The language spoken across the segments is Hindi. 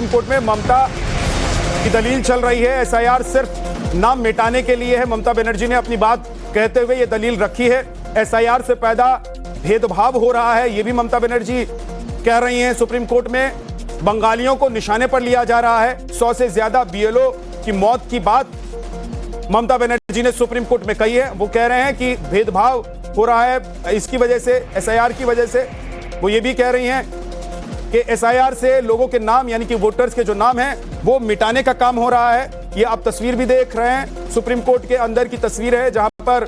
सुप्रीम कोर्ट में ममता की दलील चल रही है। एसआईआर सिर्फ नाम मिटाने के लिए है। ममता बनर्जी ने अपनी बात कहते हुए यह दलील रखी है। एसआईआर से पैदा भेदभाव हो रहा है, यह भी ममता बनर्जी कह रही हैं। सुप्रीम कोर्ट में बंगालियों को निशाने पर लिया जा रहा है। 100 से ज्यादा बीएलओ की मौत की बात ममता बनर्जी ने सुप्रीम कोर्ट में कही है। वो कह रहे हैं कि भेदभाव हो रहा है इसकी वजह से, एसआईआर की वजह से। वो ये भी कह रही हैं कि एसआईआर से लोगों के नाम यानी कि वोटर्स के जो नाम हैं वो मिटाने का काम हो रहा है। ये आप तस्वीर भी देख रहे हैं, सुप्रीम कोर्ट के अंदर की तस्वीर है जहां पर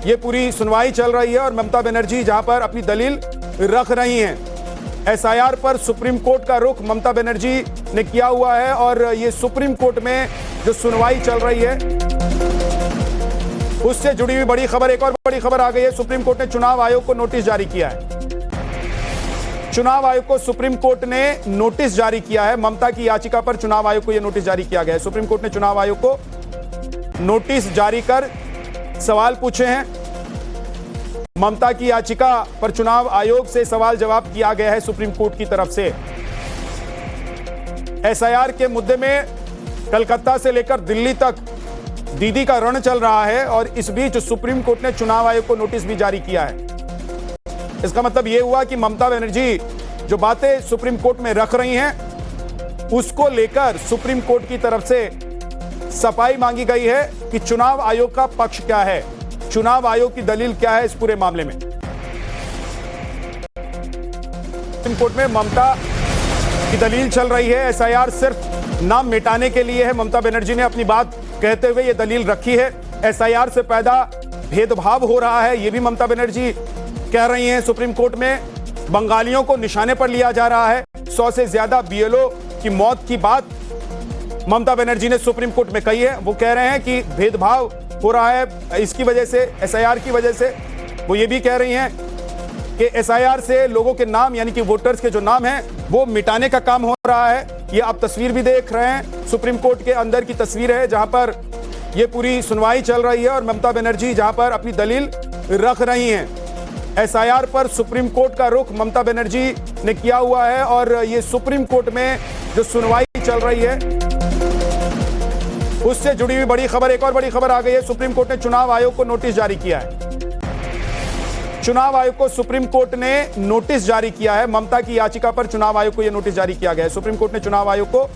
ये पूरी सुनवाई चल रही है और ममता बनर्जी जहां पर अपनी दलील रख रही हैं। एसआईआर पर सुप्रीम कोर्ट का रुख ममता बनर्जी ने किया हुआ है और ये सुप्रीम कोर्ट में जो सुनवाई चल रही है उससे जुड़ी हुई बड़ी खबर, एक और बड़ी खबर आ गई है। सुप्रीम कोर्ट ने चुनाव आयोग को नोटिस जारी किया है। चुनाव आयोग को सुप्रीम कोर्ट ने नोटिस जारी किया है। ममता की याचिका पर चुनाव आयोग को यह नोटिस जारी किया गया है। सुप्रीम कोर्ट ने चुनाव आयोग को नोटिस जारी कर सवाल पूछे हैं। ममता की याचिका पर चुनाव आयोग से सवाल जवाब किया गया है सुप्रीम कोर्ट की तरफ से। एसआईआर के मुद्दे में कलकत्ता से लेकर दिल्ली तक दीदी का रण चल रहा है और इस बीच सुप्रीम कोर्ट ने चुनाव आयोग को नोटिस भी जारी किया है। इसका मतलब यह हुआ कि ममता बनर्जी जो बातें सुप्रीम कोर्ट में रख रही हैं उसको लेकर सुप्रीम कोर्ट की तरफ से सफाई मांगी गई है कि चुनाव आयोग का पक्ष क्या है, चुनाव आयोग की दलील क्या है इस पूरे मामले में। सुप्रीम कोर्ट में ममता की दलील चल रही है। एसआईआर सिर्फ नाम मिटाने के लिए है। ममता बनर्जी ने अपनी बात कहते हुए यह दलील रखी है। एसआईआर से पैदा भेदभाव हो रहा है, यह भी ममता बनर्जी कह रही हैं। सुप्रीम कोर्ट में बंगालियों को निशाने पर लिया जा रहा है। 100 से ज्यादा बीएलओ की मौत की बात ममता बनर्जी ने सुप्रीम कोर्ट में कही है। वो कह रहे हैं कि भेदभाव हो रहा है इसकी वजह से, एसआईआर की वजह से। वो ये भी कह रही हैं कि एसआईआर से लोगों के नाम यानी कि वोटर्स के जो नाम हैं वो मिटाने का काम हो रहा है। ये आप तस्वीर भी देख रहे हैं, सुप्रीम कोर्ट के अंदर की तस्वीर है जहां पर ये पूरी सुनवाई चल रही है और ममता बनर्जी जहां पर अपनी दलील रख रही हैं। एसआईआर पर सुप्रीम कोर्ट का रुख ममता बनर्जी ने किया हुआ है और ये सुप्रीम कोर्ट में जो सुनवाई चल रही है उससे जुड़ी हुई बड़ी खबर, एक और बड़ी खबर आ गई है। सुप्रीम कोर्ट ने चुनाव आयोग को नोटिस जारी किया है। चुनाव आयोग को सुप्रीम कोर्ट ने नोटिस जारी किया है। ममता की याचिका पर चुनाव आयोग को यह नोटिस जारी किया गया है। सुप्रीम कोर्ट ने चुनाव आयोग को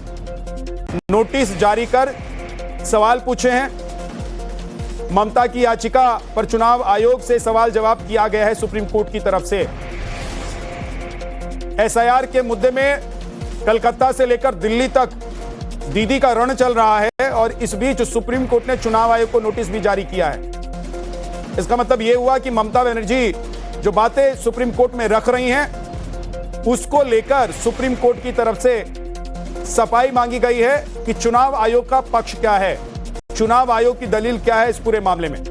नोटिस जारी कर सवाल पूछे हैं। ममता की याचिका पर चुनाव आयोग से सवाल जवाब किया गया है सुप्रीम कोर्ट की तरफ से। एसआईआर के मुद्दे में कलकत्ता से लेकर दिल्ली तक दीदी का रण चल रहा है और इस बीच सुप्रीम कोर्ट ने चुनाव आयोग को नोटिस भी जारी किया है। इसका मतलब यह हुआ कि ममता बनर्जी जो बातें सुप्रीम कोर्ट में रख रही हैं उसको लेकर सुप्रीम कोर्ट की तरफ से सफाई मांगी गई है कि चुनाव आयोग का पक्ष क्या है, चुनाव आयोग की दलील क्या है इस पूरे मामले में।